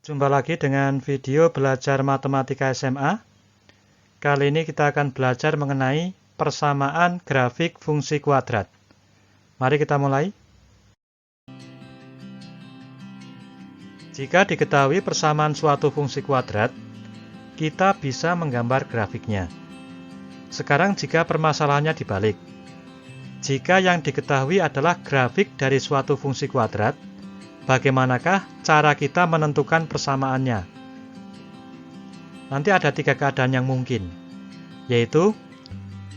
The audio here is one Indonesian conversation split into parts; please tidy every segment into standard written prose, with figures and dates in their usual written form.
Jumpa lagi dengan video belajar matematika SMA. Kali ini kita akan belajar mengenai persamaan grafik fungsi kuadrat. Mari kita mulai. Jika diketahui persamaan suatu fungsi kuadrat, kita bisa menggambar grafiknya. Sekarang jika permasalahannya dibalik. Jika yang diketahui adalah grafik dari suatu fungsi kuadrat, bagaimanakah cara kita menentukan persamaannya? Nanti ada 3 keadaan yang mungkin, yaitu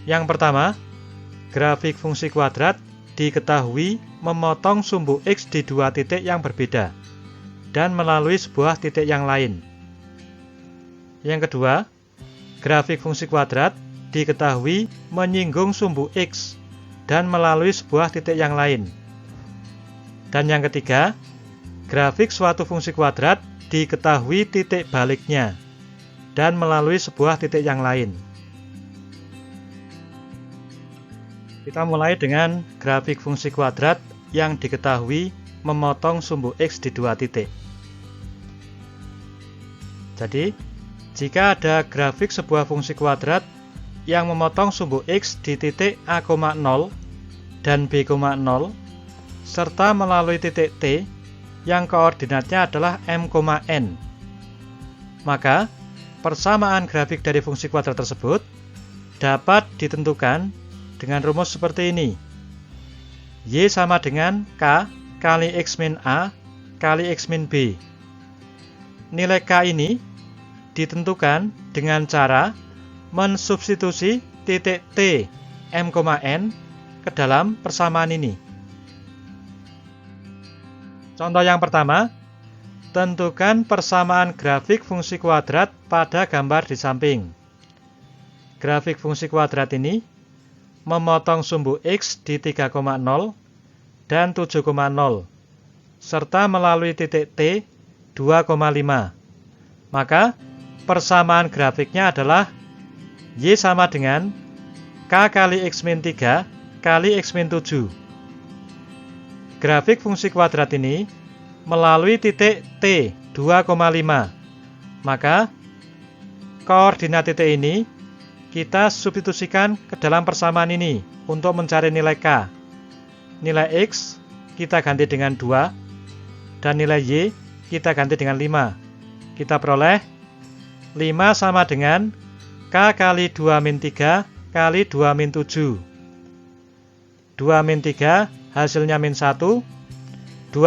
yang pertama, grafik fungsi kuadrat diketahui memotong sumbu X di 2 titik yang berbeda dan melalui sebuah titik yang lain. Yang kedua, grafik fungsi kuadrat diketahui menyinggung sumbu X dan melalui sebuah titik yang lain. Dan yang ketiga, grafik suatu fungsi kuadrat diketahui titik baliknya dan melalui sebuah titik yang lain. Kita mulai dengan grafik fungsi kuadrat yang diketahui memotong sumbu X di 2 titik. Jadi, jika ada grafik sebuah fungsi kuadrat yang memotong sumbu X di titik A,0 dan B,0 serta melalui titik T yang koordinatnya adalah M,N. Maka, persamaan grafik dari fungsi kuadrat tersebut dapat ditentukan dengan rumus seperti ini. Y sama dengan K kali X min A kali X min B. Nilai K ini ditentukan dengan cara mensubstitusi titik T M,N ke dalam persamaan ini. Contoh yang pertama, tentukan persamaan grafik fungsi kuadrat pada gambar di samping. Grafik fungsi kuadrat ini memotong sumbu X di 3,0 dan 7,0 serta melalui titik T 2,5. Maka persamaan grafiknya adalah Y sama dengan K kali X min 3 kali X min 7. Grafik fungsi kuadrat ini melalui titik T 2,5. Maka koordinat titik ini kita substitusikan ke dalam persamaan ini untuk mencari nilai K. Nilai X kita ganti dengan 2 dan nilai Y kita ganti dengan 5. Kita peroleh 5 sama dengan K kali 2 min 3 kali 2 min 7. 2 min 3 hasilnya min 1, 2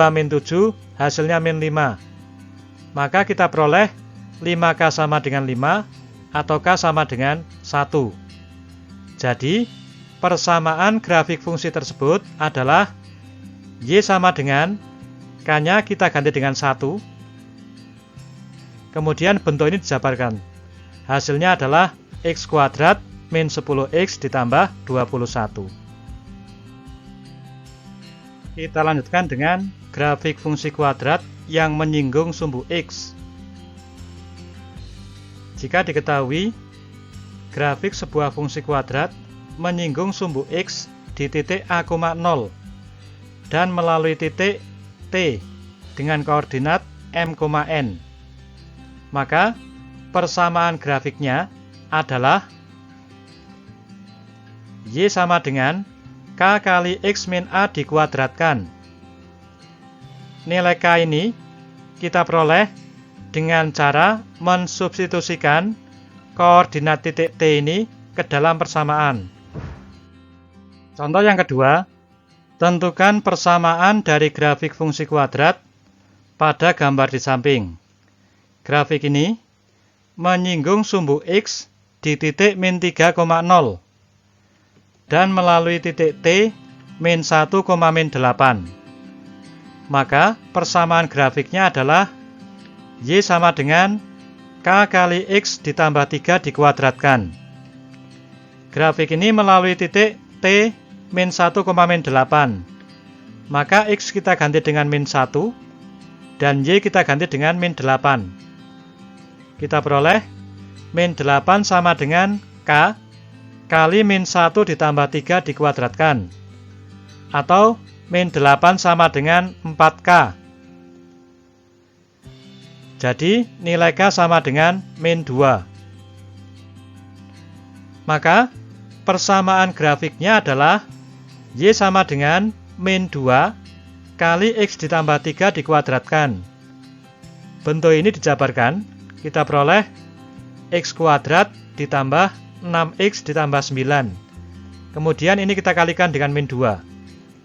min 7 hasilnya min 5. Maka kita peroleh 5K sama dengan 5 atau K sama dengan 1. Jadi, persamaan grafik fungsi tersebut adalah Y sama dengan K-nya kita ganti dengan 1. Kemudian bentuk ini dijabarkan. Hasilnya adalah X kuadrat min 10X ditambah 21. Kita lanjutkan dengan grafik fungsi kuadrat yang menyinggung sumbu X. Jika diketahui grafik sebuah fungsi kuadrat menyinggung sumbu X di titik A,0 dan melalui titik T dengan koordinat M,N, maka persamaan grafiknya adalah Y sama dengan K kali X min A dikuadratkan. Nilai K ini kita peroleh dengan cara mensubstitusikan koordinat titik T ini ke dalam persamaan. Contoh yang kedua, tentukan persamaan dari grafik fungsi kuadrat pada gambar di samping. Grafik ini menyinggung sumbu X di titik min 3,0 dan melalui titik T min 1, min 8. Maka persamaan grafiknya adalah Y sama dengan K kali X ditambah 3 dikuadratkan. Grafik ini melalui titik T min 1, min 8. Maka X kita ganti dengan min 1 dan Y kita ganti dengan min 8. Kita peroleh min 8 sama dengan K kali min 1 ditambah 3 dikuadratkan, atau min 8 sama dengan 4K. Jadi nilai K sama dengan min 2. Maka persamaan grafiknya adalah Y sama dengan min 2 kali X ditambah 3 dikuadratkan. Bentuk ini dijabarkan, kita peroleh X kuadrat ditambah 6X ditambah 9. Kemudian ini kita kalikan dengan min 2.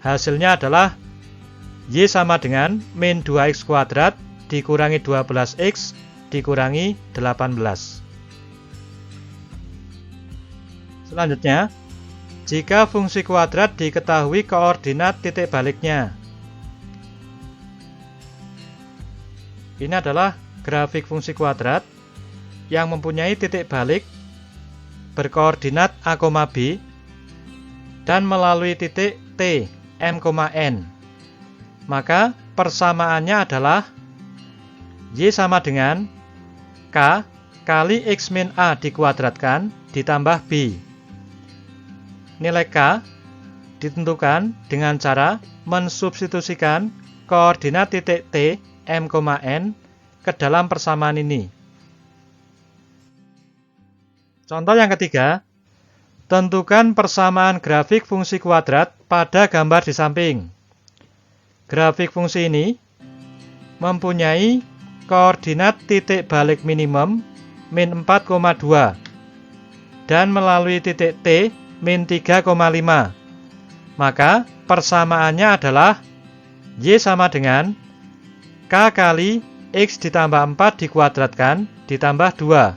Hasilnya adalah Y sama dengan min 2X kuadrat dikurangi 12X dikurangi 18. Selanjutnya, jika fungsi kuadrat diketahui koordinat titik baliknya. Ini adalah grafik fungsi kuadrat yang mempunyai titik balik berkoordinat A, B dan melalui titik T, M, N. Maka persamaannya adalah Y sama dengan K kali X min A dikuadratkan ditambah B. Nilai K ditentukan dengan cara mensubstitusikan koordinat titik T, M, N ke dalam persamaan ini. Contoh yang ketiga, tentukan persamaan grafik fungsi kuadrat pada gambar di samping. Grafik fungsi ini mempunyai koordinat titik balik minimum min 4,2 dan melalui titik T min 3,5. Maka persamaannya adalah Y sama dengan K kali X ditambah 4 dikuadratkan ditambah 2.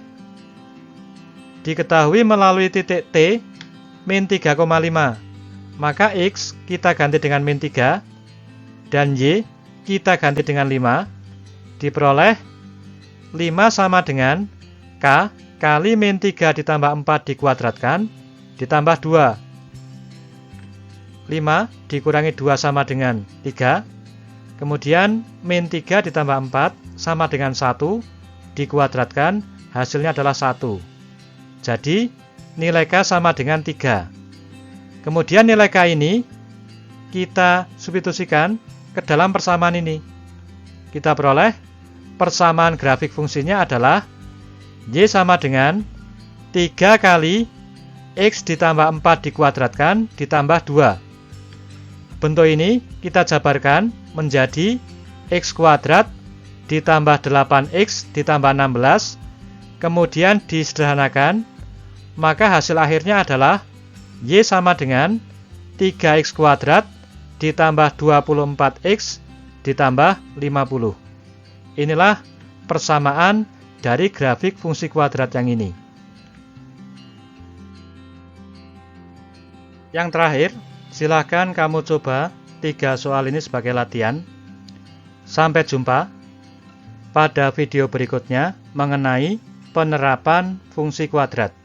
Diketahui melalui titik T min 3,5. Maka X kita ganti dengan min 3 dan Y kita ganti dengan 5. Diperoleh 5 sama dengan K kali min 3 ditambah 4 dikuadratkan ditambah 2. 5 dikurangi 2 sama dengan 3. Kemudian min 3 ditambah 4 sama dengan 1 dikuadratkan, hasilnya adalah 1. Jadi nilai K sama dengan 3. Kemudian nilai K ini kita substitusikan ke dalam persamaan ini. Kita peroleh persamaan grafik fungsinya adalah Y sama dengan 3 kali X ditambah 4 dikuadratkan ditambah 2. Bentuk ini kita jabarkan menjadi X kuadrat ditambah 8X ditambah 16. Kemudian disederhanakan, maka hasil akhirnya adalah Y sama dengan 3X kuadrat ditambah 24X ditambah 50. Inilah persamaan dari grafik fungsi kuadrat yang ini. Yang terakhir, silakan kamu coba 3 soal ini sebagai latihan. Sampai jumpa pada video berikutnya mengenai penerapan fungsi kuadrat.